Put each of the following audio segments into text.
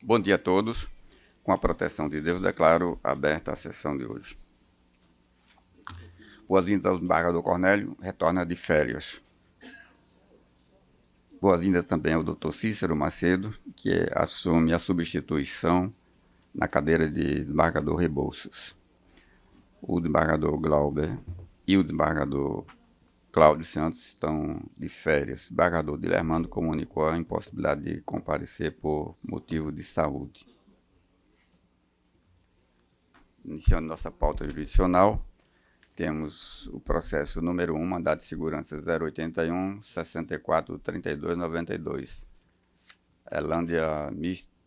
Bom dia a todos. Com a proteção de Deus, declaro aberta a sessão de hoje. Boas-vindas ao desembargador Cornélio, retorna de férias. Boas-vindas também ao Dr. Cícero Macedo, que assume a substituição na cadeira de desembargador Rebouças. O desembargador Glauber e o desembargador Cláudio Santos estão de férias. O desembargador Dilermando comunicou a impossibilidade de comparecer por motivo de saúde. Iniciando nossa pauta jurisdicional, temos o processo número 1, mandado de segurança 081 64 32 92. Elândia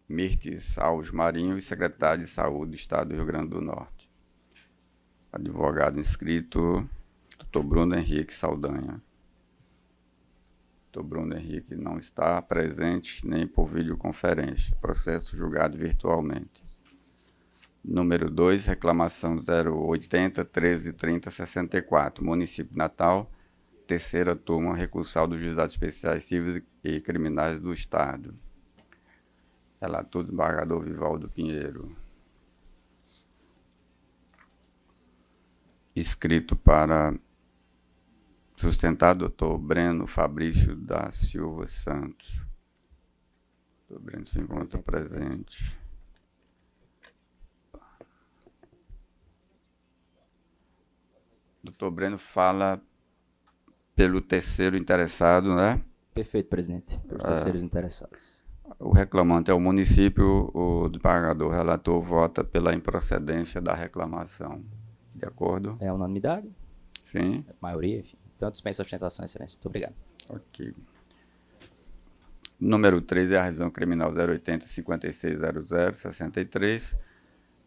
Mirtes Alves Marinho e secretário de Saúde do Estado do Rio Grande do Norte. Advogado inscrito, Dr. Bruno Henrique Saldanha. Dr. Bruno Henrique não está presente nem por videoconferência. Processo julgado virtualmente. Número 2, reclamação 080 1330 64, município de Natal, terceira turma recursal dos juizados especiais civis e criminais do Estado. Relator do desembargador Vivaldo Pinheiro. Escrito para sustentar Dr. Breno Fabrício da Silva Santos. Dr. Breno se encontra presente. Doutor Breno fala pelo terceiro interessado, né? Perfeito, presidente. Pelos terceiros interessados. O reclamante é o município, o desembargador relator vota pela improcedência da reclamação. De acordo? É a unanimidade? Sim. A maioria, enfim. Então, dispensa a sustentação, excelência. Muito obrigado. Ok. Número 3 é a revisão criminal 080 5600 63,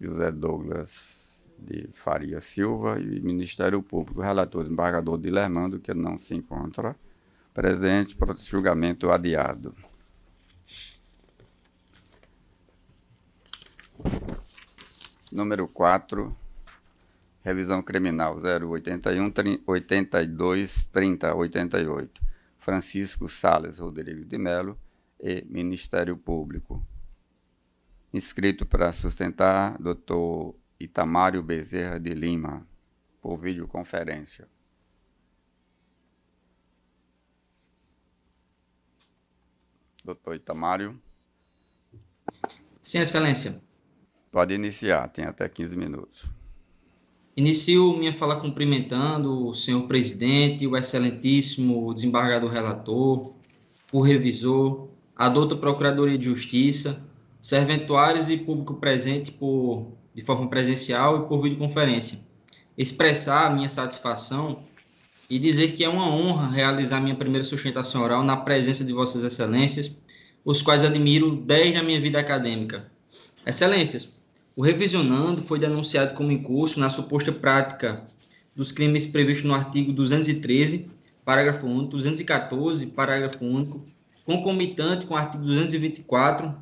José Douglas de Faria Silva e Ministério Público, relator desembargador Dilermando, que não se encontra presente, para julgamento adiado. Número 4, revisão criminal 081 82 30 88, Francisco Sales Rodrigues de Melo e Ministério Público. Inscrito para sustentar, Dr. Itamário Bezerra de Lima, por videoconferência. Doutor Itamário. Sim, excelência. Pode iniciar, tem até 15 minutos. Inicio minha fala cumprimentando o senhor presidente, o excelentíssimo desembargador relator, o revisor, a douta Procuradoria de Justiça, serventuários e público presente de forma presencial e por videoconferência. Expressar a minha satisfação e dizer que é uma honra realizar minha primeira sustentação oral na presença de vossas excelências, os quais admiro desde a minha vida acadêmica. Excelências, o revisionando foi denunciado como incurso na suposta prática dos crimes previstos no artigo 213, parágrafo único, 214, parágrafo único, concomitante com o artigo 224,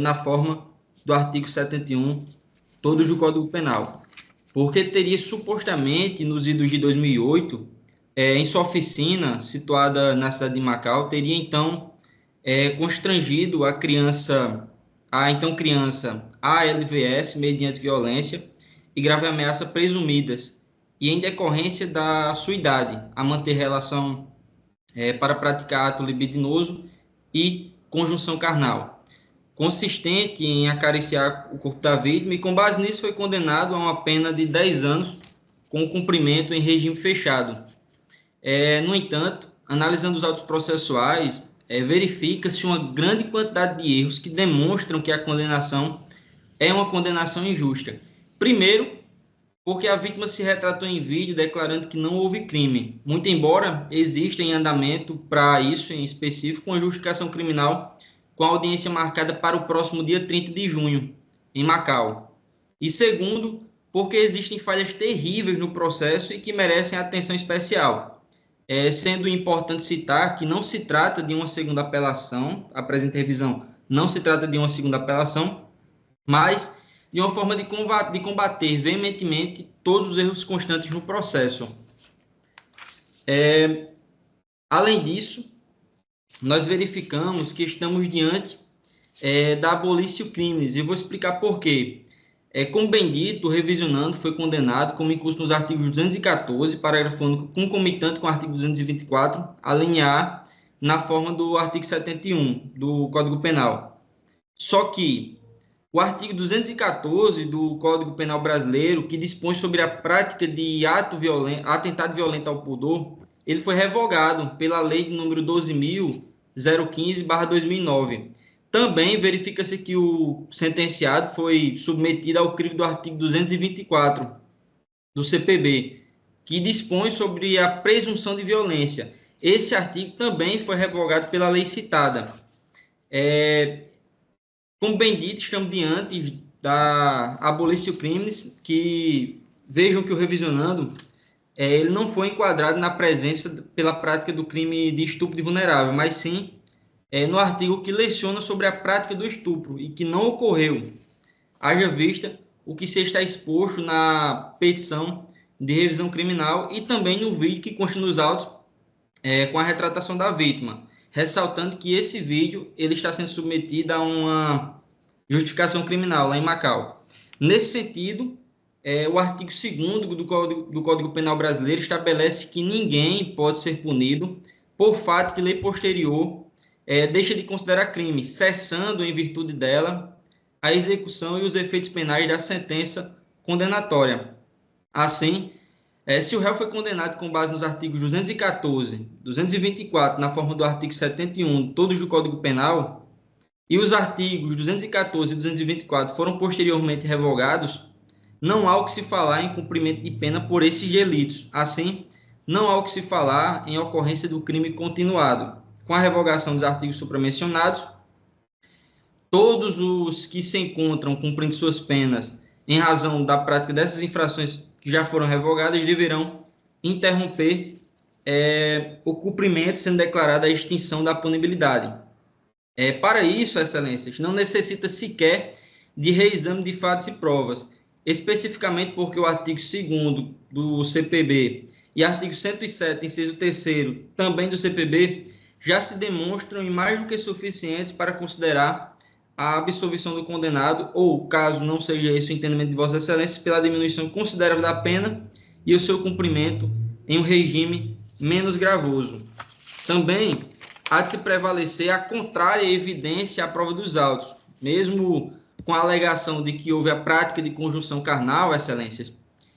na forma do artigo 71, todos do Código Penal, porque teria supostamente, nos idos de 2008, em sua oficina, situada na cidade de Macau, teria então constrangido a então criança ALVS, mediante violência e grave ameaça presumidas, e em decorrência da sua idade, a manter relação para praticar ato libidinoso e conjunção carnal, consistente em acariciar o corpo da vítima, e com base nisso foi condenado a uma pena de 10 anos com cumprimento em regime fechado. No entanto, analisando os autos processuais, verifica-se uma grande quantidade de erros que demonstram que a condenação é uma condenação injusta. Primeiro, porque a vítima se retratou em vídeo declarando que não houve crime, muito embora exista em andamento para isso, em específico, uma justificação criminal com a audiência marcada para o próximo dia 30 de junho, em Macau. E segundo, porque existem falhas terríveis no processo e que merecem atenção especial. Sendo importante citar que não se trata de uma segunda apelação, a presente revisão não se trata de uma segunda apelação, mas de uma forma de combater veementemente todos os erros constantes no processo. Além disso, nós verificamos que estamos diante da abolício crimes. E vou explicar por quê. Como bem dito, o revisionando foi condenado como incurso nos artigos 214, parágrafo único, concomitante com o artigo 224, a linha A, na forma do artigo 71 do Código Penal. Só que o artigo 214 do Código Penal brasileiro, que dispõe sobre a prática de atentado violento ao pudor, ele foi revogado pela lei de número 12.015/2009. Também verifica-se que o sentenciado foi submetido ao crivo do artigo 224 do CPB, que dispõe sobre a presunção de violência. Esse artigo também foi revogado pela lei citada. Como bem dito, estamos diante da abolício crimes, que vejam que o revisionando ele não foi enquadrado na presença pela prática do crime de estupro de vulnerável, mas sim no artigo que leciona sobre a prática do estupro e que não ocorreu, haja vista o que se está exposto na petição de revisão criminal e também no vídeo que consta nos autos com a retratação da vítima, ressaltando que esse vídeo ele está sendo submetido a uma justificação criminal lá em Macau. Nesse sentido, o artigo 2º do Código Penal brasileiro estabelece que ninguém pode ser punido por fato que lei posterior deixa de considerar crime, cessando, em virtude dela, a execução e os efeitos penais da sentença condenatória. Assim, se o réu foi condenado com base nos artigos 214, 224, na forma do artigo 71, todos do Código Penal, e os artigos 214 e 224 foram posteriormente revogados, não há o que se falar em cumprimento de pena por esses delitos. Assim, não há o que se falar em ocorrência do crime continuado. Com a revogação dos artigos supramencionados, todos os que se encontram cumprindo suas penas em razão da prática dessas infrações que já foram revogadas deverão interromper o cumprimento, sendo declarada a extinção da punibilidade. Para isso, excelências, não necessita sequer de reexame de fatos e provas, especificamente porque o artigo 2º do CPB e artigo 107, inciso 3º, também do CPB, já se demonstram em mais do que suficientes para considerar a absolvição do condenado, ou, caso não seja esse o entendimento de Vossa Excelência, pela diminuição considerável da pena e o seu cumprimento em um regime menos gravoso. Também há de se prevalecer a contrária evidência à prova dos autos, mesmo com a alegação de que houve a prática de conjunção carnal, Excelências,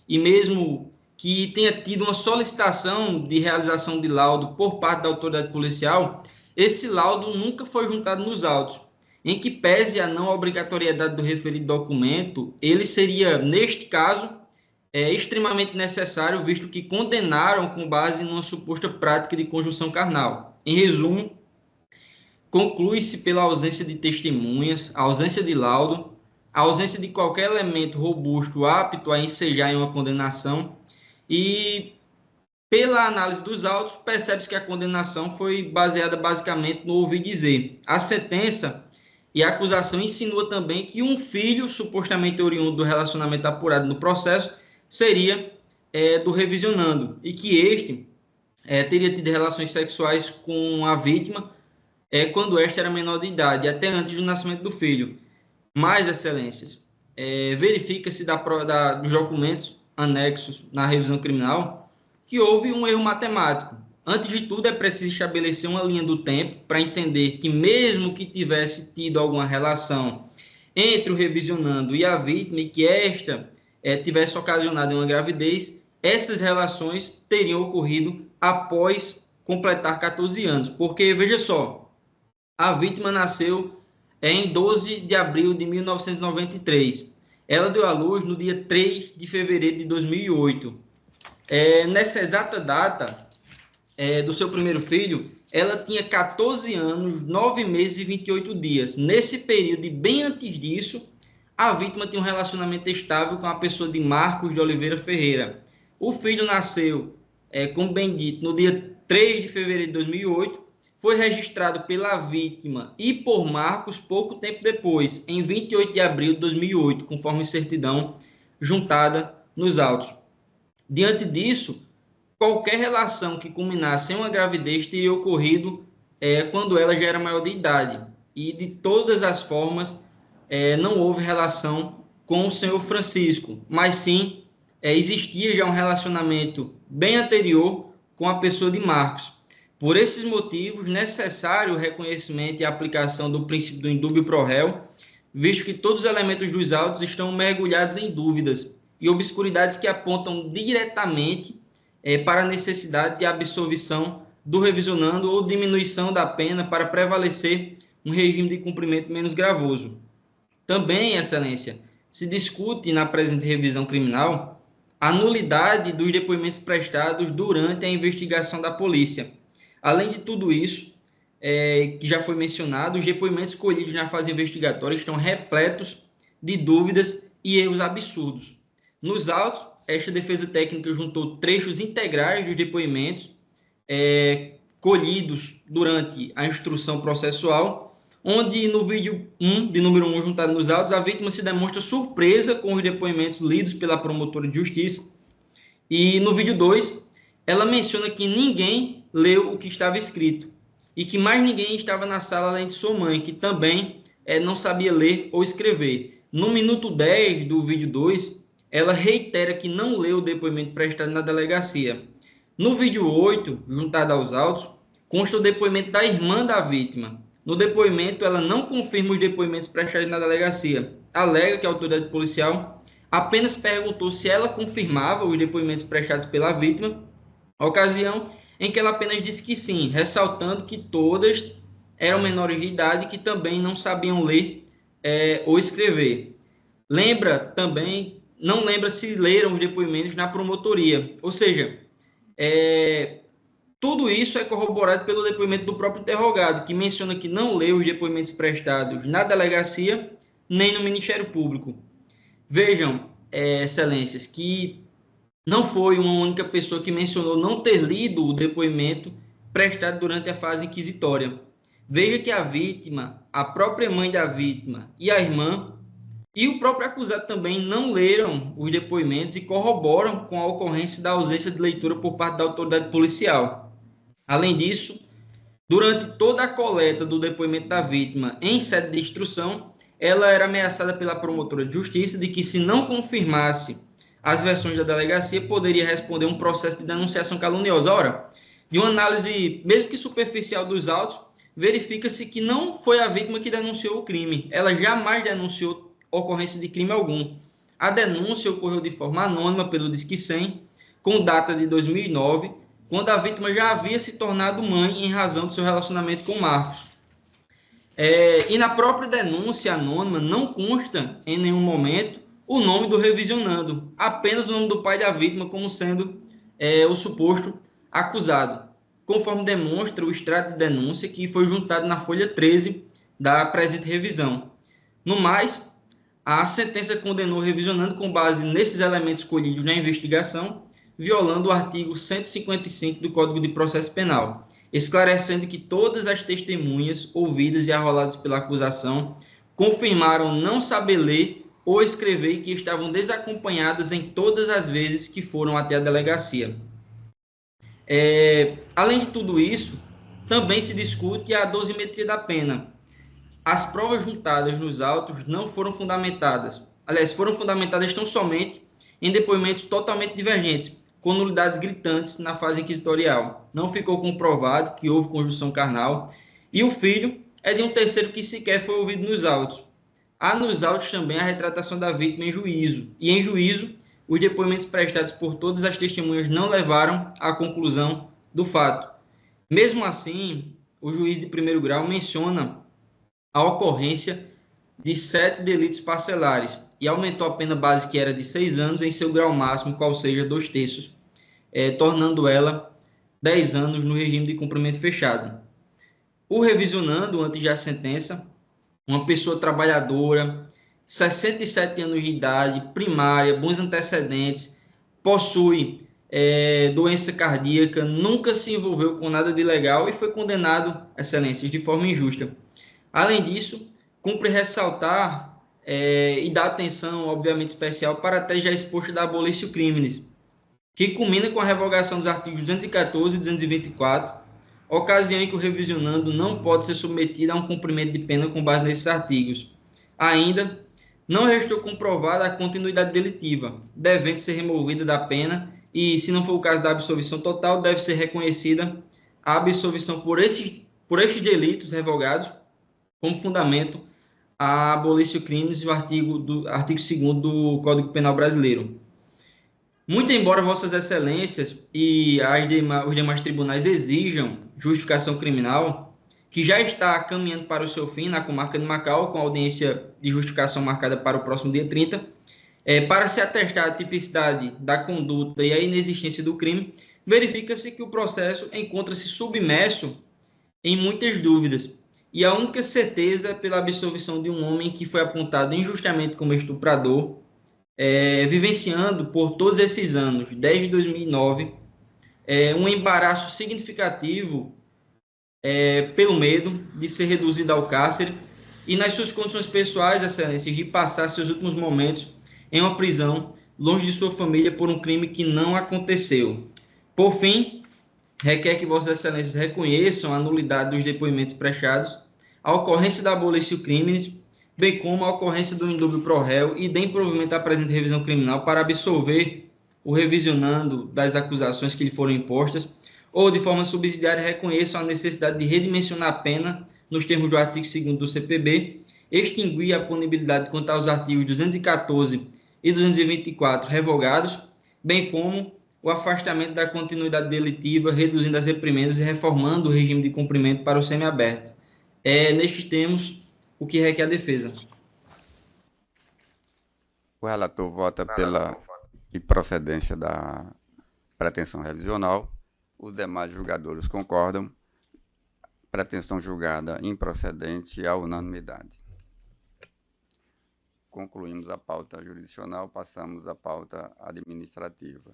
e mesmo que tenha tido uma solicitação de realização de laudo por parte da autoridade policial, esse laudo nunca foi juntado nos autos, em que pese a não obrigatoriedade do referido documento, ele seria, neste caso, extremamente necessário, visto que condenaram com base numa suposta prática de conjunção carnal. Em resumo, conclui-se pela ausência de testemunhas, a ausência de laudo, a ausência de qualquer elemento robusto apto a ensejar em uma condenação e, pela análise dos autos, percebe-se que a condenação foi baseada basicamente no ouvir dizer. A sentença e a acusação insinua também que um filho, supostamente oriundo do relacionamento apurado no processo, seria do revisionando, e que este teria tido relações sexuais com a vítima quando esta era menor de idade, até antes do nascimento do filho. Mas, excelências, verifica-se dos documentos anexos na revisão criminal que houve um erro matemático. Antes de tudo, é preciso estabelecer uma linha do tempo para entender que, mesmo que tivesse tido alguma relação entre o revisionando e a vítima, e que esta tivesse ocasionado uma gravidez, essas relações teriam ocorrido após completar 14 anos. Porque, veja só, a vítima nasceu em 12 de abril de 1993. Ela deu à luz no dia 3 de fevereiro de 2008. Nessa exata data do seu primeiro filho, ela tinha 14 anos, 9 meses e 28 dias. Nesse período e bem antes disso, a vítima tinha um relacionamento estável com a pessoa de Marcos de Oliveira Ferreira. O filho nasceu, como bem dito, no dia 3 de fevereiro de 2008, foi registrado pela vítima e por Marcos pouco tempo depois, em 28 de abril de 2008, conforme certidão juntada nos autos. Diante disso, qualquer relação que culminasse em uma gravidez teria ocorrido quando ela já era maior de idade. e de todas as formas não houve relação com o senhor Francisco, mas sim existia já um relacionamento bem anterior com a pessoa de Marcos. Por esses motivos, necessário o reconhecimento e a aplicação do princípio do indúbio pro réu, visto que todos os elementos dos autos estão mergulhados em dúvidas e obscuridades que apontam diretamente para a necessidade de absolvição do revisionando ou diminuição da pena para prevalecer um regime de cumprimento menos gravoso. Também, Excelência, se discute na presente revisão criminal a nulidade dos depoimentos prestados durante a investigação da polícia. Além de tudo isso, que já foi mencionado, os depoimentos colhidos na fase investigatória estão repletos de dúvidas e erros absurdos. Nos autos, esta defesa técnica juntou trechos integrais dos depoimentos colhidos durante a instrução processual, onde no vídeo 1, de número 1, juntado nos autos, a vítima se demonstra surpresa com os depoimentos lidos pela promotora de justiça. E no vídeo 2, ela menciona que ninguém leu o que estava escrito e que mais ninguém estava na sala além de sua mãe, que também não sabia ler ou escrever. No minuto 10 do vídeo 2, ela reitera que não leu o depoimento prestado na delegacia. No vídeo 8, juntado aos autos, consta o depoimento da irmã da vítima. No depoimento, ela não confirma os depoimentos prestados na delegacia. Alega que a autoridade policial apenas perguntou se ela confirmava os depoimentos prestados pela vítima, ocasião em que ela apenas disse que sim, ressaltando que todas eram menores de idade e que também não sabiam ler ou escrever. Não lembra se leram os depoimentos na promotoria, ou seja, tudo isso é corroborado pelo depoimento do próprio interrogado, que menciona que não leu os depoimentos prestados na delegacia nem no Ministério Público. Vejam, excelências, que não foi uma única pessoa que mencionou não ter lido o depoimento prestado durante a fase inquisitória. Veja que a vítima, a própria mãe da vítima e a irmã e o próprio acusado também não leram os depoimentos e corroboram com a ocorrência da ausência de leitura por parte da autoridade policial. Além disso, durante toda a coleta do depoimento da vítima em sede de instrução, ela era ameaçada pela promotora de justiça de que, se não confirmasse as versões da delegacia, poderia responder um processo de denunciação caluniosa. Ora, de uma análise, mesmo que superficial dos autos, verifica-se que não foi a vítima que denunciou o crime. Ela jamais denunciou ocorrência de crime algum. A denúncia ocorreu de forma anônima pelo Disque 100, com data de 2009, quando a vítima já havia se tornado mãe em razão do seu relacionamento com Marcos. E na própria denúncia anônima não consta em nenhum momento o nome do revisionando, apenas o nome do pai da vítima como sendo o suposto acusado, conforme demonstra o extrato de denúncia que foi juntado na folha 13 da presente revisão. No mais, a sentença condenou o revisionando com base nesses elementos colhidos na investigação, violando o artigo 155 do Código de Processo Penal, esclarecendo que todas as testemunhas ouvidas e arroladas pela acusação confirmaram não saber ler ou escrever e que estavam desacompanhadas em todas as vezes que foram até a delegacia. Além de tudo isso, também se discute a dosimetria da pena. As provas juntadas nos autos não foram fundamentadas. Aliás, foram fundamentadas tão somente em depoimentos totalmente divergentes, com nulidades gritantes na fase inquisitorial. Não ficou comprovado que houve conjunção carnal e o filho é de um terceiro que sequer foi ouvido nos autos. Há nos autos também a retratação da vítima em juízo, e em juízo, os depoimentos prestados por todas as testemunhas não levaram à conclusão do fato. Mesmo assim, o juiz de primeiro grau menciona a ocorrência de 7 delitos parcelares e aumentou a pena base, que era de 6 anos, em seu grau máximo, qual seja 2/3, tornando ela 10 anos no regime de cumprimento fechado. O revisionando, antes da sentença, uma pessoa trabalhadora, 67 anos de idade, primária, bons antecedentes, possui doença cardíaca, nunca se envolveu com nada de ilegal e foi condenado, excelências, de forma injusta. Além disso, cumpre ressaltar e dar atenção, obviamente, especial para a tese já exposta da abolício crimes, que culmina com a revogação dos artigos 214 e 224, ocasião em que o revisionando não pode ser submetido a um cumprimento de pena com base nesses artigos. Ainda, não restou comprovada a continuidade delitiva, devendo ser removida da pena e, se não for o caso da absolvição total, deve ser reconhecida a absolvição por estes delitos revogados como fundamento a abolir crimes, o artigo 2º do Código Penal Brasileiro. Muito embora Vossas Excelências e os demais tribunais exijam justificação criminal, que já está caminhando para o seu fim na comarca de Macau, com audiência de justificação marcada para o próximo dia 30, para se atestar a tipicidade da conduta e a inexistência do crime, verifica-se que o processo encontra-se submerso em muitas dúvidas, e a única certeza é pela absolvição de um homem que foi apontado injustamente como estuprador, vivenciando por todos esses anos, desde 2009, um embaraço significativo pelo medo de ser reduzido ao cárcere e nas suas condições pessoais, excelências, de passar seus últimos momentos em uma prisão, longe de sua família, por um crime que não aconteceu. Por fim, requer que Vossas Excelências reconheçam a nulidade dos depoimentos prestados, a ocorrência da abolição crimes, bem como a ocorrência do indúbio pro réu e deem provimento à presente revisão criminal para absolver o revisionando das acusações que lhe foram impostas, ou de forma subsidiária reconheçam a necessidade de redimensionar a pena nos termos do artigo 2º do CPB, extinguir a punibilidade quanto aos artigos 214 e 224 revogados, bem como o afastamento da continuidade delitiva, reduzindo as reprimendas e reformando o regime de cumprimento para o semiaberto. Nestes termos, o que requer a defesa. O relator vota pela improcedência da pretensão revisional. Os demais julgadores concordam. Pretensão julgada improcedente à unanimidade. Concluímos a pauta jurisdicional, passamos à pauta administrativa.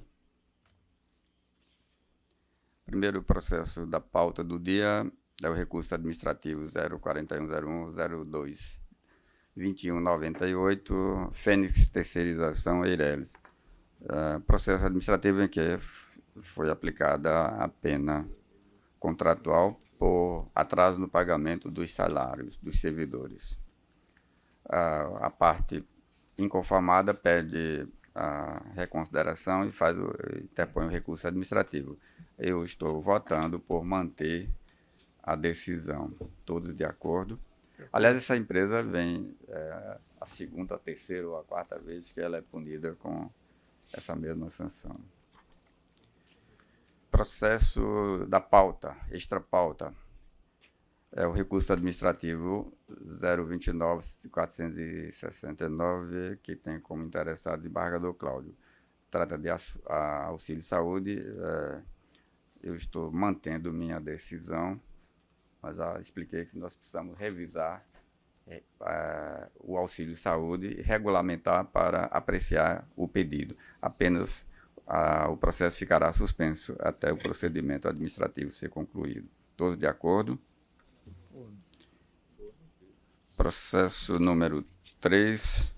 Primeiro processo da pauta do dia é o recurso administrativo 04101-02-2198, Fênix Terceirização Eireles. Processo administrativo em que foi aplicada a pena contratual por atraso no pagamento dos salários dos servidores. A parte inconformada pede a reconsideração e interpõe o recurso administrativo. Eu estou votando por manter a decisão. Todos de acordo? Aliás, essa empresa vem a segunda, a terceira ou a quarta vez que ela é punida com essa mesma sanção. Processo da pauta, extra pauta. É o recurso administrativo 029.469, que tem como interessado desembargador Cláudio. Trata de auxílio saúde. Eu estou mantendo minha decisão, mas já expliquei que nós precisamos revisar o auxílio saúde e regulamentar para apreciar o pedido. Apenas o processo ficará suspenso até o procedimento administrativo ser concluído. Todos de acordo? Processo número 3,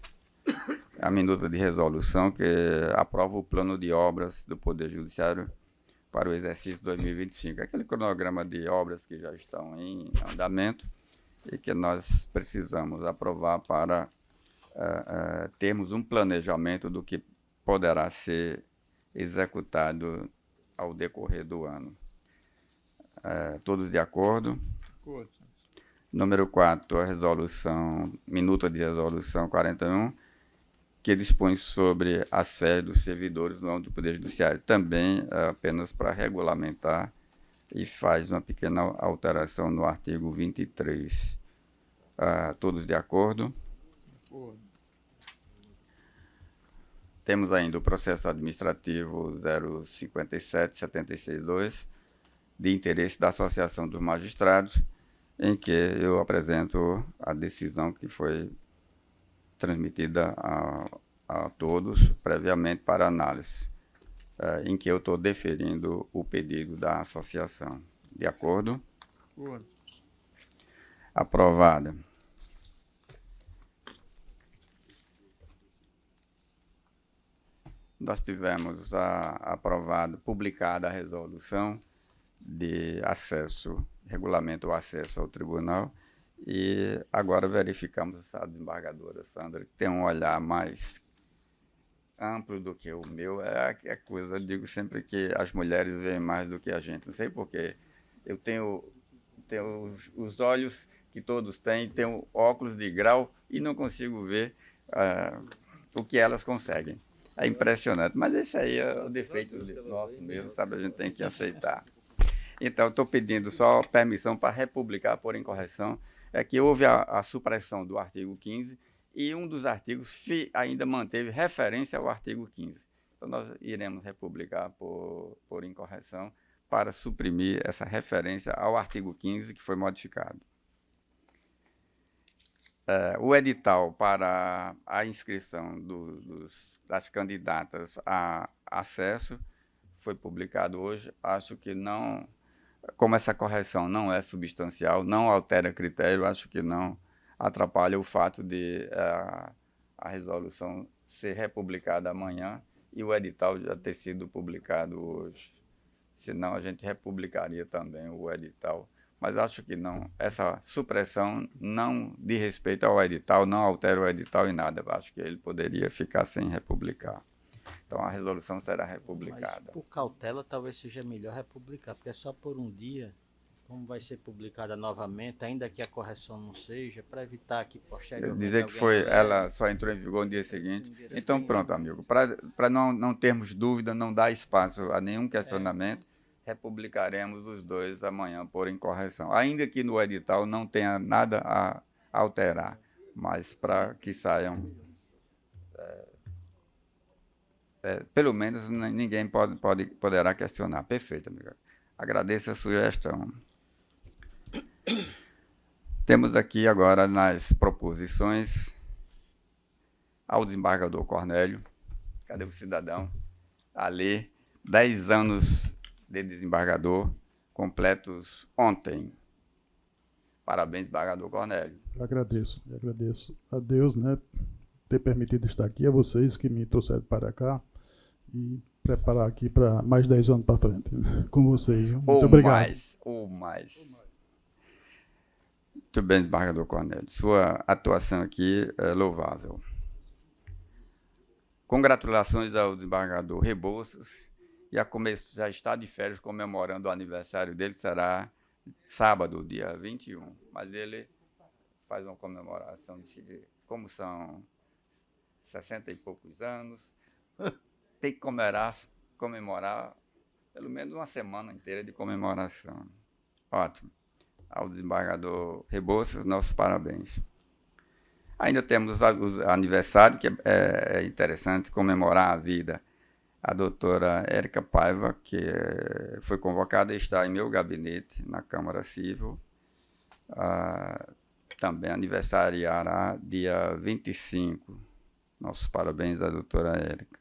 a minuta de resolução que aprova o plano de obras do Poder Judiciário para o exercício 2025. Aquele cronograma de obras que já estão em andamento e que nós precisamos aprovar para termos um planejamento do que poderá ser executado ao decorrer do ano. Todos de acordo? Número 4, a resolução, minuta de resolução 41, que dispõe sobre as férias dos servidores no âmbito do Poder Judiciário, também apenas para regulamentar, e faz uma pequena alteração no artigo 23. Todos de acordo? Temos ainda o processo administrativo 057.762, de interesse da Associação dos Magistrados, em que eu apresento a decisão que foi transmitida a todos previamente para análise, em que eu estou deferindo o pedido da associação. De acordo? Aprovada. Nós tivemos aprovado, publicada a resolução de acesso, regulamenta o acesso ao tribunal, e agora verificamos a desembargadora Sandra, que tem um olhar mais amplo do que o meu. É a coisa, eu digo sempre que as mulheres veem mais do que a gente, não sei porquê. Eu tenho os olhos que todos têm, tenho óculos de grau e não consigo ver o que elas conseguem. É impressionante, mas esse aí é o defeito nosso mesmo, sabe? A gente tem que aceitar. Então, estou pedindo só permissão para republicar por incorreção. É que houve a supressão do artigo 15 e um dos artigos ainda manteve referência ao artigo 15. Então, nós iremos republicar por incorreção para suprimir essa referência ao artigo 15 que foi modificado. O edital para a inscrição das candidatas a acesso foi publicado hoje. Acho que não, como essa correção não é substancial, não altera critério, acho que não atrapalha o fato de a resolução ser republicada amanhã e o edital já ter sido publicado hoje. Senão a gente republicaria também o edital. Mas acho que não, essa supressão não diz respeito ao edital, não altera o edital em nada. Acho que ele poderia ficar sem republicar. Então a resolução será republicada. Mas, por cautela, talvez seja melhor republicar, porque é só por um dia, como vai ser publicada novamente, ainda que a correção não seja, para evitar que posteriormente... Dizer que ela só entrou em vigor no dia seguinte. Então pronto, amigo. Para não termos dúvida, não dar espaço a nenhum questionamento, republicaremos os dois amanhã por incorreção. Ainda que no edital não tenha nada a alterar, mas para que saiam... pelo menos ninguém poderá questionar. Perfeito, amigo. Agradeço a sugestão. Temos aqui agora nas proposições ao desembargador Cornélio. Cadê o cidadão? A ler 10 anos de desembargador, completos ontem. Parabéns, desembargador Cornélio. Agradeço a Deus, né, ter permitido estar aqui, a vocês que me trouxeram para cá e preparar aqui para mais 10 anos para frente, com vocês. Viu? Muito obrigado. Ou mais. Muito bem, desembargador Cornélio. Sua atuação aqui é louvável. Congratulações ao desembargador Rebouças. Já está de férias, comemorando o aniversário dele, será sábado, dia 21. Mas ele faz uma comemoração, como são 60 e poucos anos, tem que comemorar pelo menos uma semana inteira de comemoração. Ótimo. Ao desembargador Rebouças, nossos parabéns. Ainda temos o aniversário, que é interessante comemorar a vida. A doutora Érica Paiva, que foi convocada, está em meu gabinete na Câmara Civil. Também aniversariará dia 25. Nossos parabéns à doutora Érica.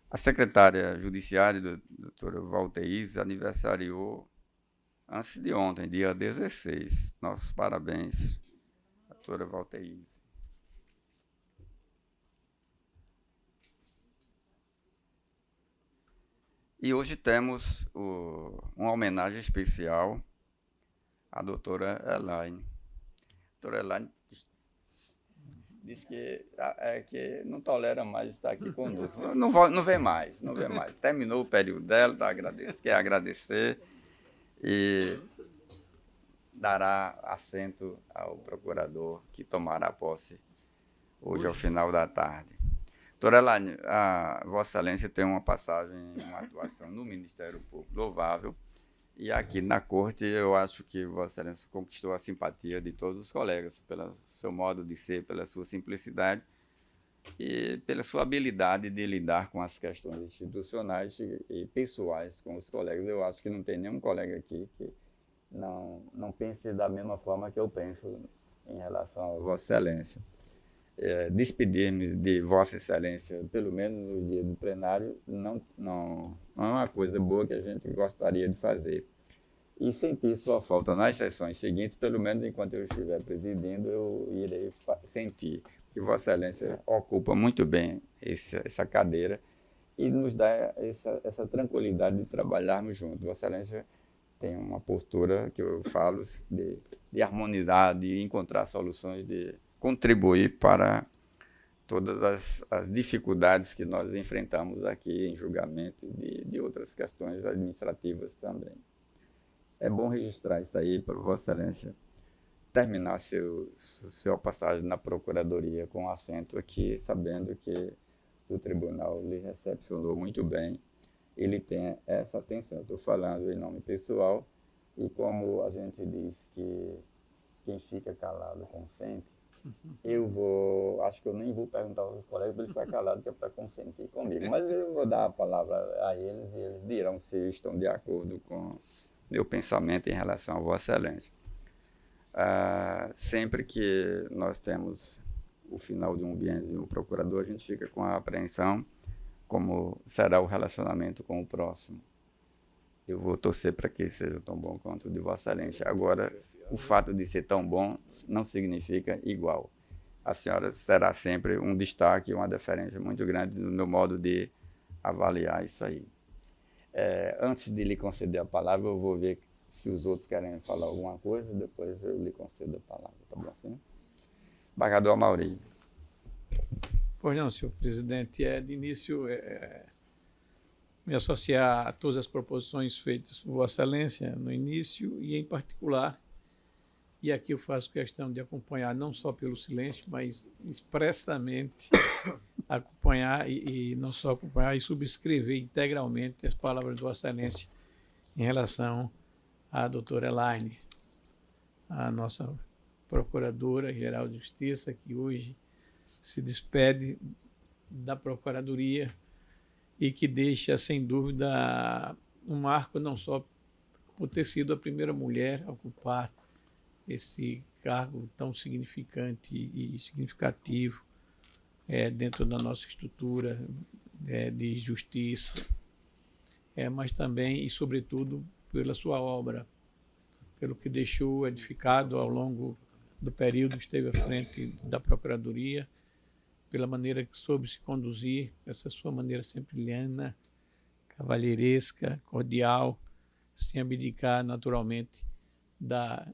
A secretária judiciária, doutora Valteís, aniversariou antes de ontem, dia 16. Nossos parabéns, doutora Valteís. E hoje temos uma homenagem especial à doutora Elaine. A doutora Elaine disse que não tolera mais estar aqui conosco. Não vem mais. Terminou o período dela, quer agradecer e dará assento ao procurador que tomará posse hoje ao final da tarde. Doutora Elaine, a Vossa Excelência tem uma passagem, uma atuação no Ministério Público louvável, e aqui na Corte eu acho que Vossa Excelência conquistou a simpatia de todos os colegas, pelo seu modo de ser, pela sua simplicidade e pela sua habilidade de lidar com as questões institucionais e pessoais com os colegas. Eu acho que não tem nenhum colega aqui que não pense da mesma forma que eu penso em relação a Vossa Excelência. Despedir-me de Vossa Excelência, pelo menos no dia do plenário, não é uma coisa boa que a gente gostaria de fazer. E sentir sua falta nas sessões seguintes, pelo menos enquanto eu estiver presidindo, eu irei sentir que Vossa Excelência ocupa muito bem essa cadeira e nos dá essa tranquilidade de trabalharmos juntos. Vossa Excelência tem uma postura que eu falo de harmonizar, de encontrar soluções, de contribuir para todas as dificuldades que nós enfrentamos aqui em julgamento e de outras questões administrativas também. É bom registrar isso aí para Vossa Excelência terminar sua passagem na Procuradoria com assento aqui, sabendo que o Tribunal lhe recepcionou muito bem. Ele tem essa atenção. Estou falando em nome pessoal e como a gente diz que quem fica calado consente, acho que eu nem vou perguntar aos colegas para ele ficar calado, que é para consentir comigo. Mas eu vou dar a palavra a eles e eles dirão se estão de acordo com meu pensamento em relação a Vossa Excelência. Sempre que nós temos o final de um biênio de um procurador, a gente fica com a apreensão como será o relacionamento com o próximo. Eu vou torcer para que seja tão bom quanto o de Vossa Excelência. Agora, o fato de ser tão bom não significa igual. A senhora será sempre um destaque, uma deferência muito grande no meu modo de avaliar isso aí. Antes de lhe conceder a palavra, eu vou ver se os outros querem falar alguma coisa, depois eu lhe concedo a palavra. Tá bom assim? Desembargador Amauri. Pois não, senhor presidente. De início, me associar a todas as proposições feitas por Vossa Excelência no início e, em particular, e aqui eu faço questão de acompanhar, não só pelo silêncio, mas expressamente acompanhar e não só acompanhar, e subscrever integralmente as palavras de Vossa Excelência em relação à doutora Elaine, a nossa Procuradora-Geral de Justiça, que hoje se despede da Procuradoria e que deixa, sem dúvida, um marco não só por ter sido a primeira mulher a ocupar esse cargo tão significante e significativo dentro da nossa estrutura de justiça, mas também e, sobretudo, pela sua obra, pelo que deixou edificado ao longo do período que esteve à frente da Procuradoria, pela maneira que soube se conduzir, essa sua maneira sempre liana, cavalheiresca, cordial, sem abdicar naturalmente da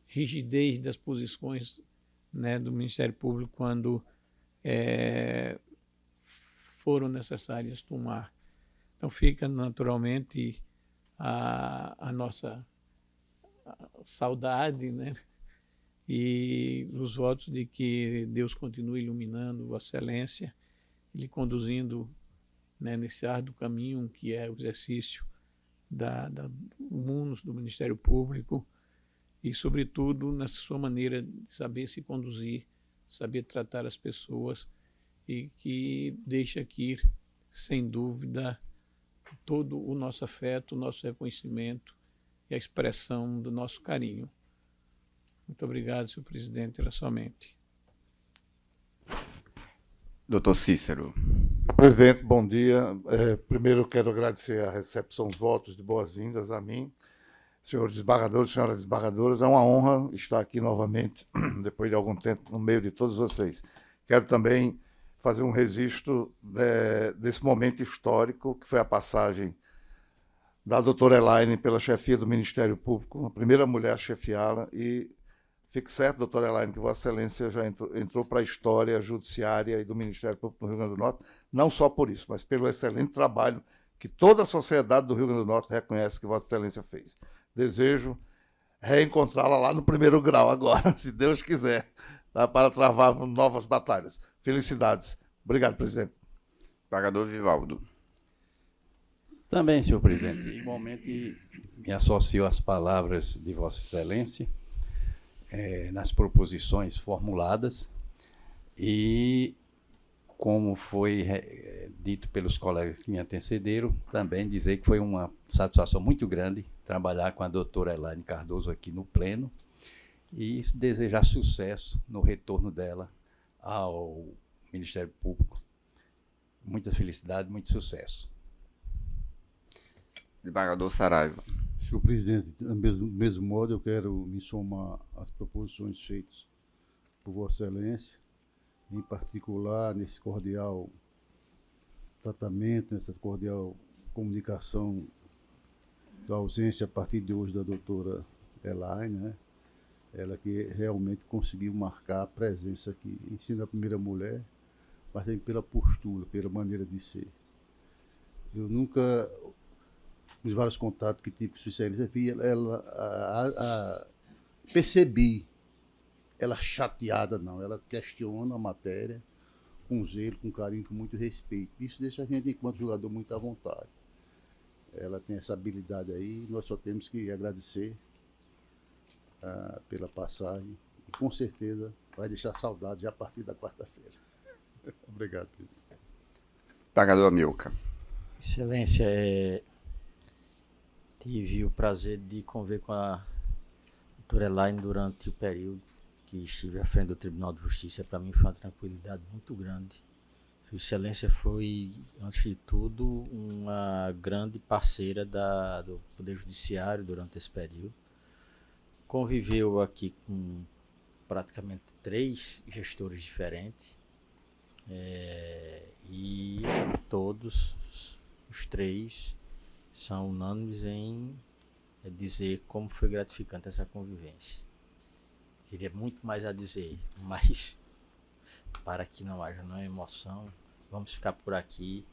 rigidez das posições, do Ministério Público quando foram necessárias tomar. Então fica naturalmente a nossa saudade, e os votos de que Deus continue iluminando Vossa Excelência e lhe conduzindo nesse árduo caminho que é o exercício do munus do Ministério Público e, sobretudo, na sua maneira de saber se conduzir, saber tratar as pessoas e que deixa aqui, sem dúvida, todo o nosso afeto, o nosso reconhecimento e a expressão do nosso carinho. Muito obrigado, senhor presidente, era somente. Doutor Cícero. Presidente, bom dia. Primeiro eu quero agradecer a recepção, os votos de boas-vindas a mim. Senhores desembargadores, senhoras desembargadoras, é uma honra estar aqui novamente, depois de algum tempo, no meio de todos vocês. Quero também fazer um registro desse momento histórico, que foi a passagem da doutora Elaine pela chefia do Ministério Público, a primeira mulher a chefiá-la, e fique certo, doutora Elaine, que Vossa Excelência já entrou para a história judiciária e do Ministério Público do Rio Grande do Norte, não só por isso, mas pelo excelente trabalho que toda a sociedade do Rio Grande do Norte reconhece que Vossa Excelência fez. Desejo reencontrá-la lá no primeiro grau agora, se Deus quiser, para travar novas batalhas. Felicidades. Obrigado, presidente. Desembargador Vivaldo. Também, senhor presidente, igualmente me associo às palavras de Vossa Excelência nas proposições formuladas e, como foi dito pelos colegas que me antecederam, também dizer que foi uma satisfação muito grande trabalhar com a doutora Elaine Cardoso aqui no Pleno e desejar sucesso no retorno dela ao Ministério Público. Muita felicidade, muito sucesso. Desembargador Saraiva. Senhor presidente, do mesmo modo eu quero me somar às proposições feitas por Vossa Excelência, em particular nesse cordial tratamento, nessa cordial comunicação da ausência a partir de hoje da doutora Elaine, né? Ela que realmente conseguiu marcar a presença aqui, em sendo a primeira mulher, mas também pela postura, pela maneira de ser. Eu nunca, nos vários contatos que tive com Sua Excelência, vi percebi ela chateada, não. Ela questiona a matéria com zelo, com carinho, com muito respeito. Isso deixa a gente, enquanto jogador, muito à vontade. Ela tem essa habilidade aí, nós só temos que agradecer pela passagem. E com certeza vai deixar saudade já a partir da quarta-feira. Obrigado, presidente. Embargador Amilcar. Excelência, tive o prazer de conviver com a doutora Elaine durante o período que estive à frente do Tribunal de Justiça. Para mim foi uma tranquilidade muito grande. Sua Excelência foi, antes de tudo, uma grande parceira do Poder Judiciário durante esse período. Conviveu aqui com praticamente 3 gestores diferentes, e todos os 3 são unânimes em dizer como foi gratificante essa convivência. Teria muito mais a dizer, mas para que não haja nenhuma emoção, vamos ficar por aqui.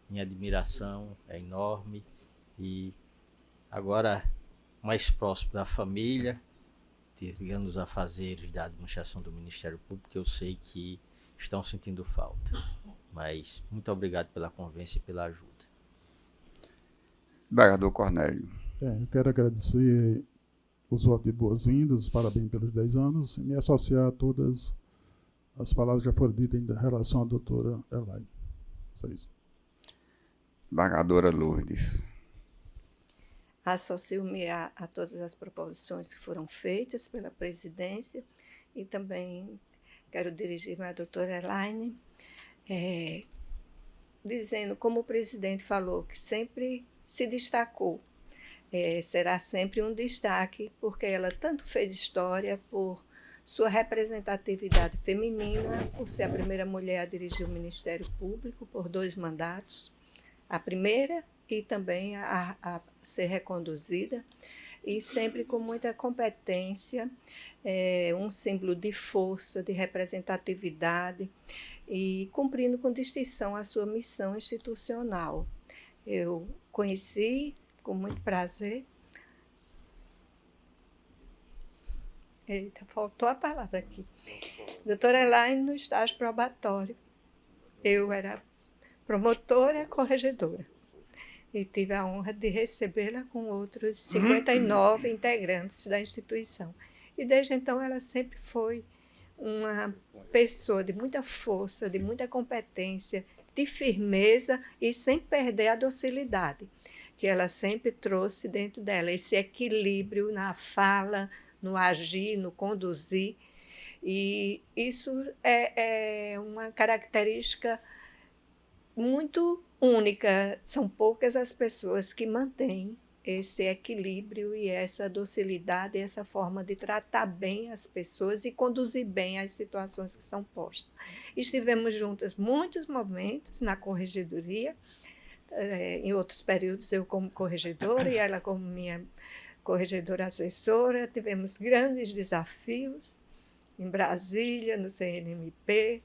Minha admiração é enorme e agora mais próximo da família, tirando os afazeres da administração do Ministério Público, eu sei que estão sentindo falta. Mas muito obrigado pela convivência e pela ajuda. Embargador Cornélio. Eu quero agradecer os votos de boas-vindas, parabéns pelos 10 anos, e me associar a todas as palavras que já foram ditas em relação à doutora Elaine. Só isso. Embargadora Lourdes. Associo-me a todas as proposições que foram feitas pela presidência e também quero dirigir-me à doutora Elaine, dizendo, como o presidente falou, que sempre se destacou. Será sempre um destaque, porque ela tanto fez história por sua representatividade feminina, por ser a primeira mulher a dirigir o Ministério Público por 2 mandatos, a primeira e também a ser reconduzida, e sempre com muita competência, um símbolo de força, de representatividade, e cumprindo com distinção a sua missão institucional. Eu conheci com muito prazer. Eita, faltou a palavra aqui. Doutora Elaine no estágio probatório. Eu era promotora corregedora e tive a honra de recebê-la com outros 59 integrantes da instituição. E desde então ela sempre foi uma pessoa de muita força, de muita competência, de firmeza e sem perder a docilidade, que ela sempre trouxe dentro dela, esse equilíbrio na fala, no agir, no conduzir. E isso é uma característica muito única. São poucas as pessoas que mantêm esse equilíbrio e essa docilidade, essa forma de tratar bem as pessoas e conduzir bem as situações que são postas. Estivemos juntas muitos momentos na corregedoria, em outros períodos eu como corregedora e ela como minha corregedora assessora. Tivemos grandes desafios em Brasília, no CNMP,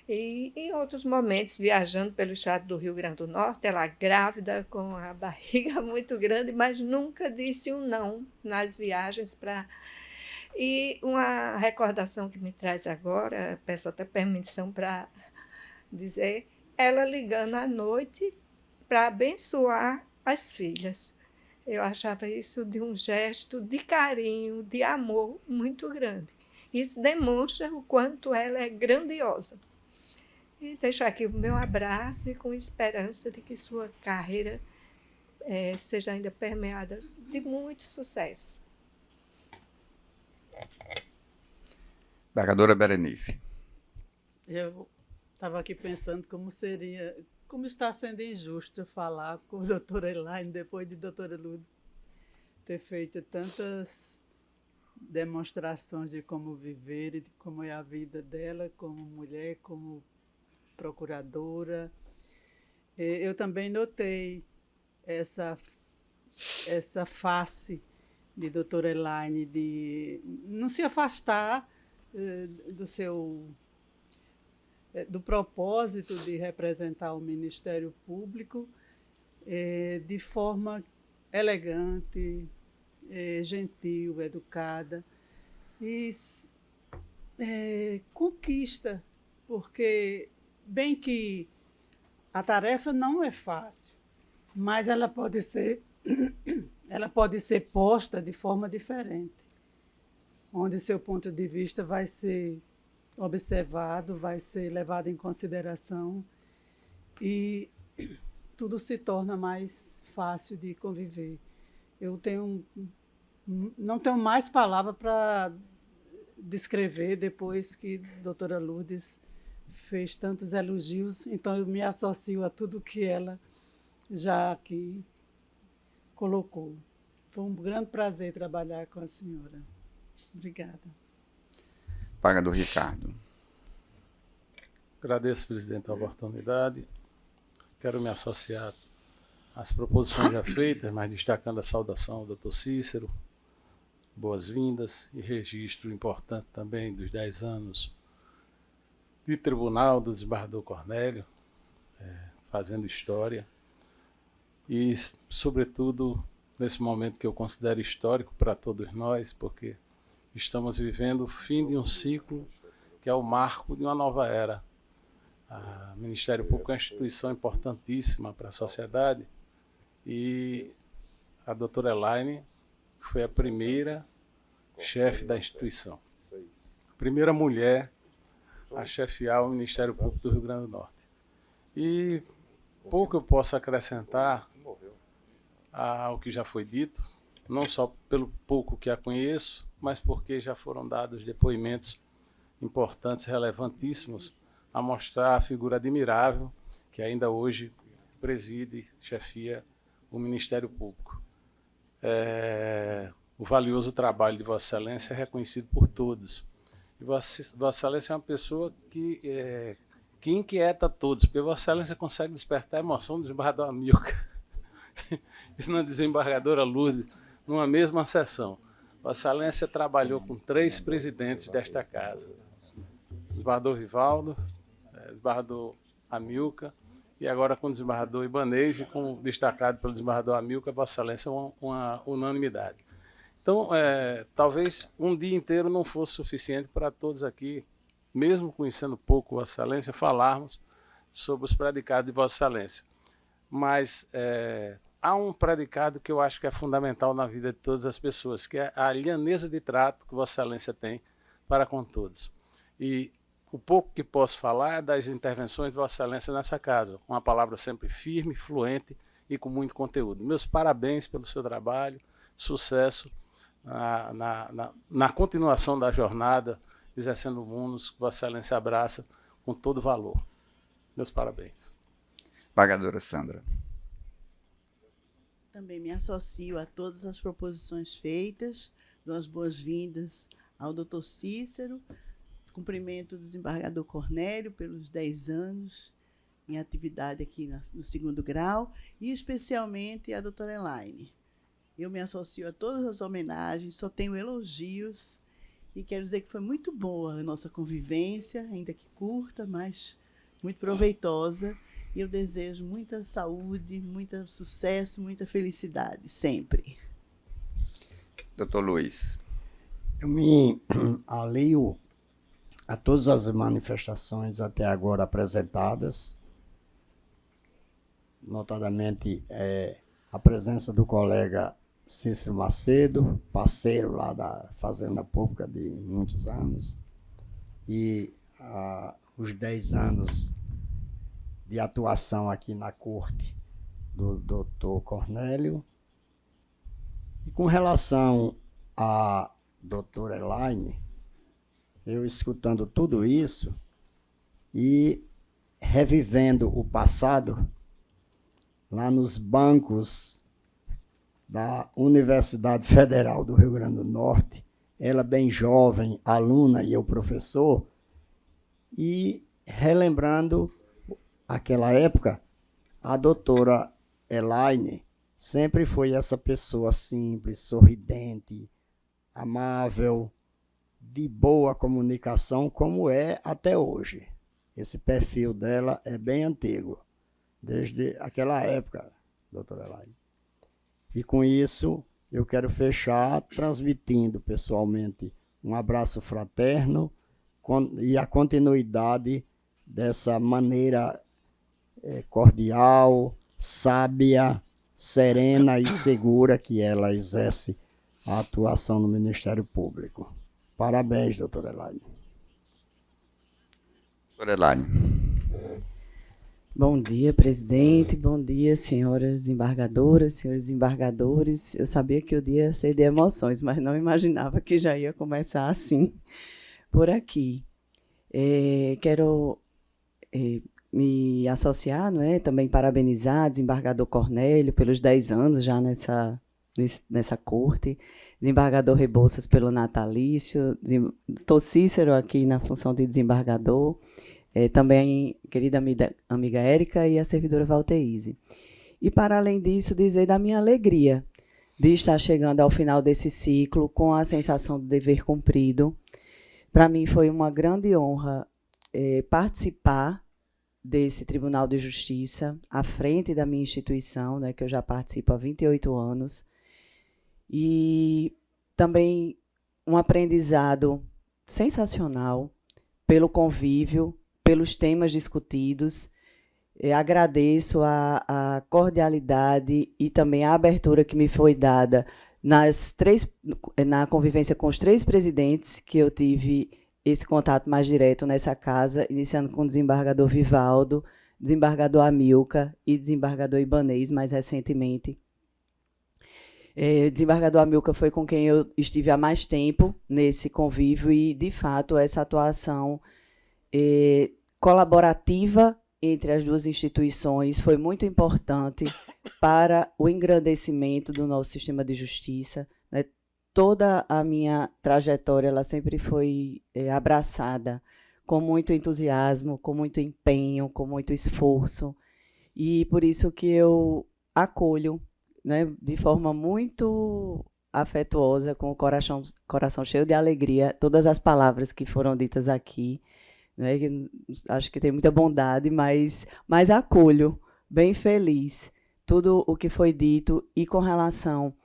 e em outros momentos viajando pelo estado do Rio Grande do Norte, ela grávida, com a barriga muito grande, mas nunca disse um não nas viagens. E uma recordação que me traz agora, peço até permissão para dizer, ela ligando à noite para abençoar as filhas. Eu achava isso de um gesto de carinho, de amor muito grande. Isso demonstra o quanto ela é grandiosa. E deixo aqui o meu abraço e com esperança de que sua carreira seja ainda permeada de muito sucesso. Embargadora Berenice. Eu estava aqui pensando como está sendo injusto falar com a doutora Elaine depois de doutora Lourdes ter feito tantas demonstrações de como viver e de como é a vida dela como mulher, como procuradora. Eu também notei essa face de doutora Elaine de não se afastar do propósito de representar o Ministério Público de forma elegante, gentil, educada e conquista, porque bem que a tarefa não é fácil, mas ela pode ser posta de forma diferente, onde seu ponto de vista vai ser observado, vai ser levado em consideração e tudo se torna mais fácil de conviver. Eu não tenho mais palavra para descrever depois que a doutora Lourdes fez tantos elogios, então eu me associo a tudo que ela já aqui colocou. Foi um grande prazer trabalhar com a senhora. Obrigada. Pagador Ricardo. Agradeço, presidente, a oportunidade. Quero me associar às proposições já feitas, mas destacando a saudação ao doutor Cícero, boas-vindas e registro importante também dos 10 anos de tribunal do desembargador Cornélio, fazendo história. E, sobretudo, nesse momento que eu considero histórico para todos nós, porque estamos vivendo o fim de um ciclo que é o marco de uma nova era. O Ministério Público é uma instituição importantíssima para a sociedade e a doutora Elaine foi a primeira chefe da instituição. Primeira mulher a chefiar o Ministério Público do Rio Grande do Norte. E pouco eu posso acrescentar ao que já foi dito, não só pelo pouco que a conheço, mas porque já foram dados depoimentos importantes, relevantíssimos, a mostrar a figura admirável que ainda hoje preside, chefia o Ministério Público. O valioso trabalho de Vossa Excelência é reconhecido por todos. E Vossa Excelência é uma pessoa que inquieta todos, porque Vossa Excelência consegue despertar a emoção do desembargador Amilcar e na desembargadora Lourdes numa mesma sessão. Vossa Excelência trabalhou com 3 presidentes desta casa. O desembargador Rivaldo, o desembargador Amilcar, e agora com o desembargador Ibanez, e como destacado pelo desembargador Amilcar, Vossa Excelência é uma unanimidade. Então, talvez um dia inteiro não fosse suficiente para todos aqui, mesmo conhecendo pouco Vossa Excelência, falarmos sobre os predicados de Vossa Excelência. Mas há um predicado que eu acho que é fundamental na vida de todas as pessoas, que é a alianeza de trato que Vossa Excelência tem para com todos. E o pouco que posso falar é das intervenções de Vossa Excelência nessa casa, uma palavra sempre firme, fluente e com muito conteúdo. Meus parabéns pelo seu trabalho, sucesso na continuação da jornada, exercendo o munus que Vossa Excelência abraça com todo valor. Meus parabéns. Pagadora Sandra. Também me associo a todas as proposições feitas, dou as boas-vindas ao doutor Cícero, cumprimento o desembargador Cornélio pelos 10 anos em atividade aqui no 2º grau, e especialmente a doutora Elaine. Eu me associo a todas as homenagens, só tenho elogios, e quero dizer que foi muito boa a nossa convivência, ainda que curta, mas muito proveitosa, e eu desejo muita saúde, muito sucesso, muita felicidade, sempre. Doutor Luiz. Eu me alio a todas as manifestações até agora apresentadas, notadamente a presença do colega Cícero Macedo, parceiro lá da Fazenda Pública de muitos anos, e os 10 anos de atuação aqui na corte do doutor Cornélio. E com relação à doutora Elaine, eu escutando tudo isso e revivendo o passado lá nos bancos da Universidade Federal do Rio Grande do Norte, ela bem jovem, aluna e eu professor, e relembrando aquela época, A doutora Elaine sempre foi essa pessoa simples, sorridente, amável, de boa comunicação, como é até hoje. Esse perfil dela é bem antigo, desde aquela época, doutora Elaine. E com isso, eu quero fechar transmitindo pessoalmente um abraço fraterno e a continuidade dessa maneira cordial, sábia, serena e segura que ela exerce a atuação no Ministério Público. Parabéns, doutora Elaine. Doutora Elaine. Bom dia, presidente. Bom dia, senhoras desembargadoras, senhores desembargadores. Eu sabia que o dia ia ser de emoções, mas não imaginava que já ia começar assim, por aqui. Quero me associar, não é? Também parabenizar o desembargador Cornélio pelos 10 anos já nessa corte, desembargador Rebouças pelo natalício, doutor Cícero aqui na função de desembargador, também querida amiga Érica e a servidora Valteíse. E, para além disso, dizer da minha alegria de estar chegando ao final desse ciclo com a sensação de dever cumprido. Para mim foi uma grande honra participar desse Tribunal de Justiça à frente da minha instituição, né, que eu já participo há 28 anos, e também um aprendizado sensacional pelo convívio, pelos temas discutidos. Agradeço a cordialidade e também a abertura que me foi dada na convivência com os 3 presidentes que eu tive esse contato mais direto nessa casa, iniciando com o desembargador Vivaldo, desembargador Amilcar e desembargador Ibanez, mais recentemente. Desembargador Amilcar foi com quem eu estive há mais tempo nesse convívio e, de fato, essa atuação colaborativa entre as duas instituições foi muito importante para o engrandecimento do nosso sistema de justiça, né? Toda a minha trajetória ela sempre foi abraçada com muito entusiasmo, com muito empenho, com muito esforço, e por isso que eu acolho, né, de forma muito afetuosa, com o coração cheio de alegria, todas as palavras que foram ditas aqui, né, acho que tem muita bondade, mas acolho, bem feliz, tudo o que foi dito. E com relação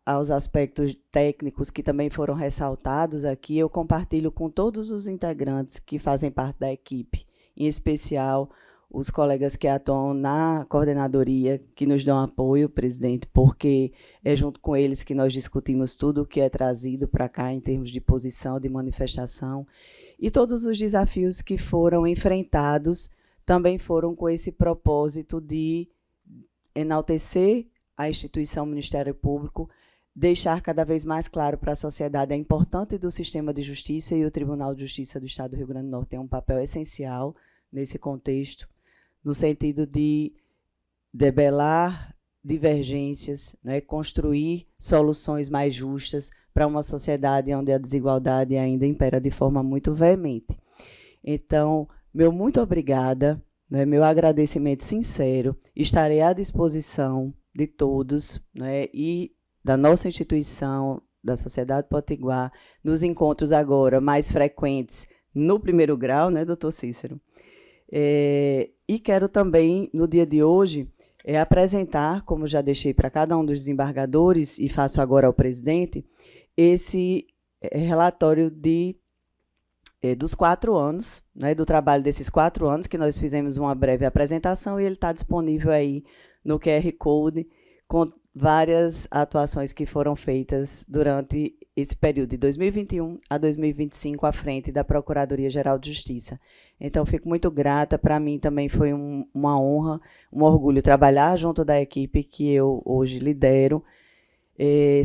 aos aspectos técnicos que também foram ressaltados aqui, eu compartilho com todos os integrantes que fazem parte da equipe, em especial os colegas que atuam na coordenadoria, que nos dão apoio, presidente, porque é junto com eles que nós discutimos tudo o que é trazido para cá em termos de posição, de manifestação, e todos os desafios que foram enfrentados também foram com esse propósito de enaltecer a instituição Ministério Público, deixar cada vez mais claro para a sociedade a importância do sistema de justiça, e o Tribunal de Justiça do Estado do Rio Grande do Norte tem um papel essencial nesse contexto, no sentido de debelar divergências, né, construir soluções mais justas para uma sociedade onde a desigualdade ainda impera de forma muito veemente. Então, meu muito obrigada, né, meu agradecimento sincero, estarei à disposição de todos, né, e da nossa instituição, da Sociedade Potiguar, nos encontros agora mais frequentes no primeiro grau, né, doutor Cícero? E quero também, no dia de hoje, apresentar, como já deixei para cada um dos desembargadores, e faço agora ao presidente, esse relatório dos 4 anos, né, do trabalho desses 4 anos, que nós fizemos uma breve apresentação, e ele está disponível aí no QR Code, com várias atuações que foram feitas durante esse período de 2021 a 2025 à frente da Procuradoria-Geral de Justiça. Então, fico muito grata. Para mim também foi uma honra, um orgulho trabalhar junto da equipe que eu hoje lidero.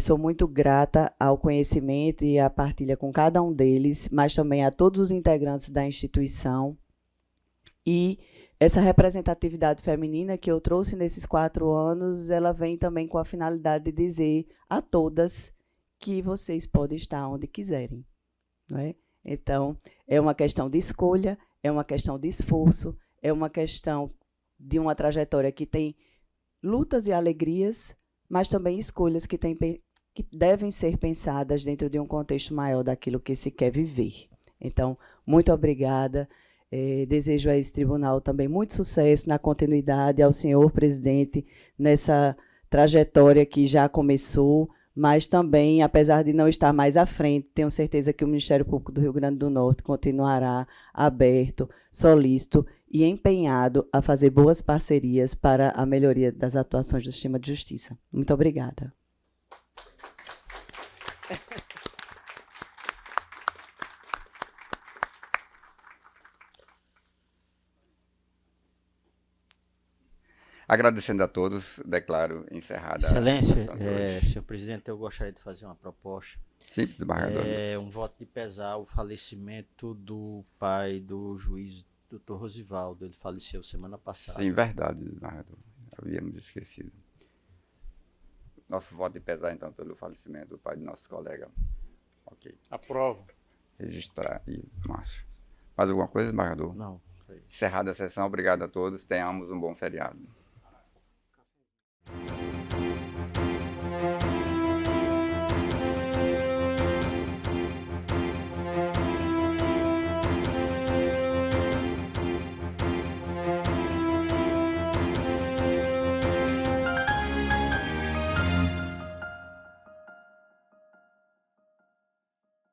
Sou muito grata ao conhecimento e à partilha com cada um deles, mas também a todos os integrantes da instituição. E essa representatividade feminina que eu trouxe nesses 4 anos, ela vem também com a finalidade de dizer a todas que vocês podem estar onde quiserem, não é? Então, é uma questão de escolha, é uma questão de esforço, é uma questão de uma trajetória que tem lutas e alegrias, mas também escolhas que devem ser pensadas dentro de um contexto maior daquilo que se quer viver. Então, muito obrigada. Desejo a esse tribunal também muito sucesso na continuidade, ao senhor presidente, nessa trajetória que já começou, mas também, apesar de não estar mais à frente, tenho certeza que o Ministério Público do Rio Grande do Norte continuará aberto, solícito e empenhado a fazer boas parcerias para a melhoria das atuações do sistema de justiça. Muito obrigada. Agradecendo a todos, declaro encerrada Excelência, a sessão de hoje. senhor presidente, eu gostaria de fazer uma proposta. Sim, desembargador. Um voto de pesar o falecimento do pai do juiz Dr. Rosivaldo. Ele faleceu semana passada. Sim, verdade, desembargador. Havíamos esquecido. Nosso voto de pesar, então, pelo falecimento do pai do nosso colega. Ok. Aprovo. Registrar aí, Márcio. Mais alguma coisa, desembargador? Não. Encerrada a sessão, obrigado a todos. Tenhamos um bom feriado.